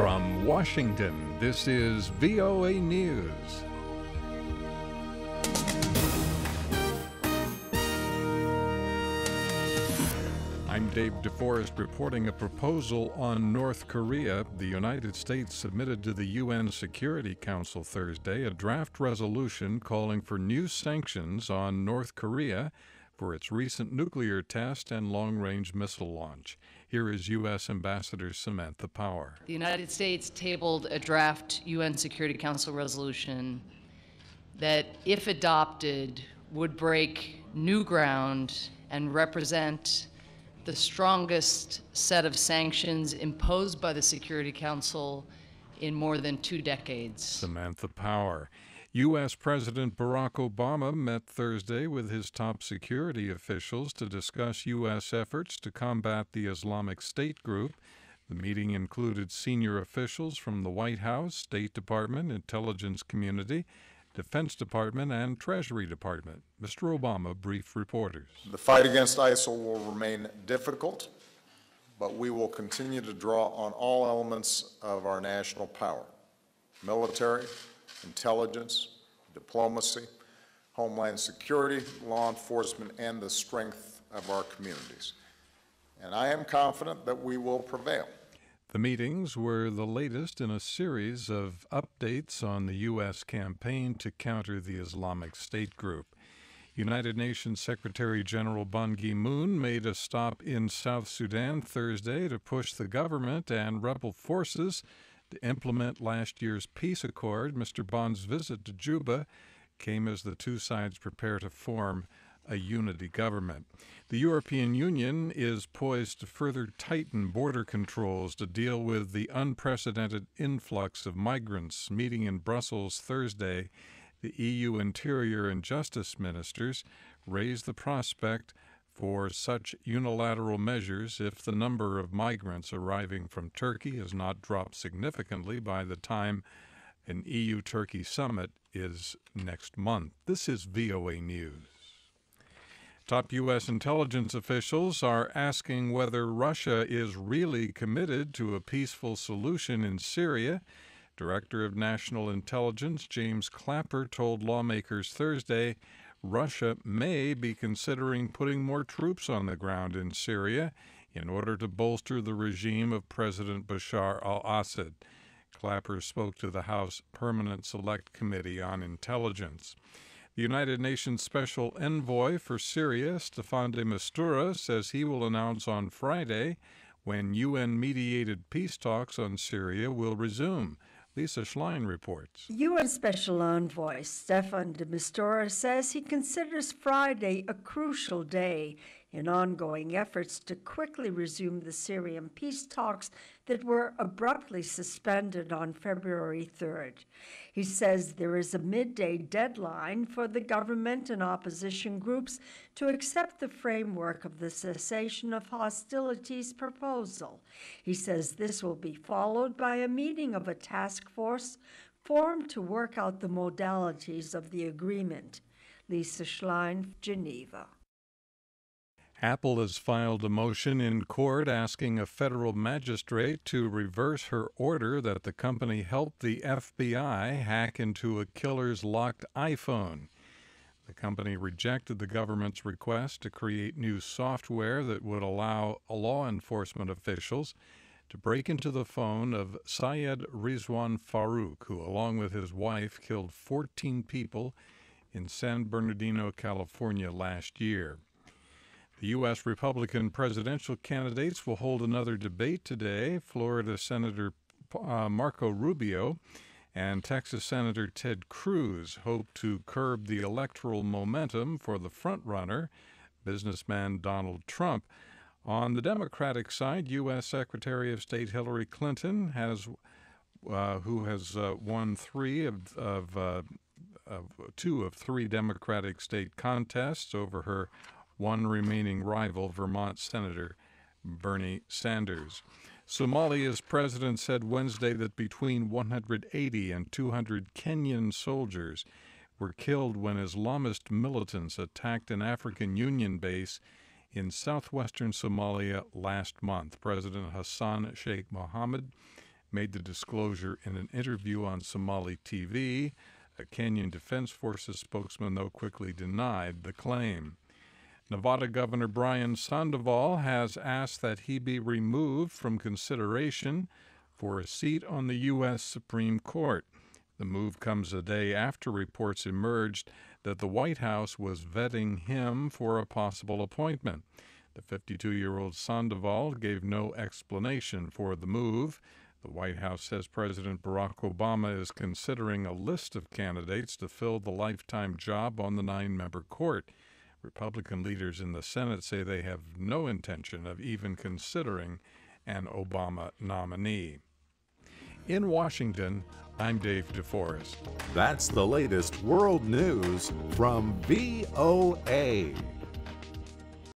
From Washington, this is VOA News. I'm David DeForest reporting a proposal on North Korea. The United States submitted to the UN Security Council Thursday a draft resolution calling for new sanctions on North Korea for its recent nuclear test and long-range missile launch. Here is U.S. Ambassador Samantha Power. The United States tabled a draft UN Security Council resolution that, if adopted, would break new ground and represent the strongest set of sanctions imposed by the Security Council in more than 2 decades. Samantha Power. U.S. President Barack Obama met Thursday with his top security officials to discuss U.S. efforts to combat the Islamic State group. The meeting included senior officials from the White House, State Department, Intelligence Community, Defense Department, and Treasury Department. Mr. Obama briefed reporters. The fight against ISIL will remain difficult, but we will continue to draw on all elements of our national power: military, intelligence, diplomacy, homeland security, law enforcement, and the strength of our communities. And I am confident that we will prevail. The meetings were the latest in a series of updates on the U.S. campaign to counter the Islamic State group. United Nations Secretary General Ban Ki-moon made a stop in South Sudan Thursday to push the government and rebel forces to implement last year's peace accord. Mr. Ban's visit to Juba came as the two sides prepare to form a unity government. The European Union is poised to further tighten border controls to deal with the unprecedented influx of migrants. Meeting in Brussels Thursday, the EU Interior and Justice ministers raised the prospect for such unilateral measures if the number of migrants arriving from Turkey has not dropped significantly by the time an EU-Turkey summit is next month. This is VOA News. Top U.S. intelligence officials are asking whether Russia is really committed to a peaceful solution in Syria. Director of National Intelligence James Clapper told lawmakers Thursday Russia may be considering putting more troops on the ground in Syria in order to bolster the regime of President Bashar al-Assad. Clapper spoke to the House Permanent Select Committee on Intelligence. The United Nations Special Envoy for Syria, Staffan de Mistura, says he will announce on Friday when UN-mediated peace talks on Syria will resume. Lisa Schlein reports. UN Special Envoy Staffan de Mistura says he considers Friday a crucial day in ongoing efforts to quickly resume the Syrian peace talks that were abruptly suspended on February 3rd. He says there is a midday deadline for the government and opposition groups to accept the framework of the cessation of hostilities proposal. He says this will be followed by a meeting of a task force formed to work out the modalities of the agreement. Lisa Schlein, Geneva. Apple has filed a motion in court asking a federal magistrate to reverse her order that the company help the FBI hack into a killer's locked iPhone. The company rejected the government's request to create new software that would allow law enforcement officials to break into the phone of Syed Rizwan Farouk, who, along with his wife, killed 14 people in San Bernardino, California last year. The U.S. Republican presidential candidates will hold another debate today. Florida Senator Marco Rubio and Texas Senator Ted Cruz hope to curb the electoral momentum for the frontrunner, businessman Donald Trump. On the Democratic side, U.S. Secretary of State Hillary Clinton who has won two of three Democratic state contests over her one remaining rival, Vermont Senator Bernie Sanders. Somalia's president said Wednesday that between 180 and 200 Kenyan soldiers were killed when Islamist militants attacked an African Union base in southwestern Somalia last month. President Hassan Sheikh Mohammed made the disclosure in an interview on Somali TV. A Kenyan Defense Forces spokesman, though, quickly denied the claim. Nevada Governor Brian Sandoval has asked that he be removed from consideration for a seat on the U.S. Supreme Court. The move comes a day after reports emerged that the White House was vetting him for a possible appointment. The 52-year-old Sandoval gave no explanation for the move. The White House says President Barack Obama is considering a list of candidates to fill the lifetime job on the 9-member court. Republican leaders in the Senate say they have no intention of even considering an Obama nominee. In Washington, I'm Dave DeForest. That's the latest world news from VOA.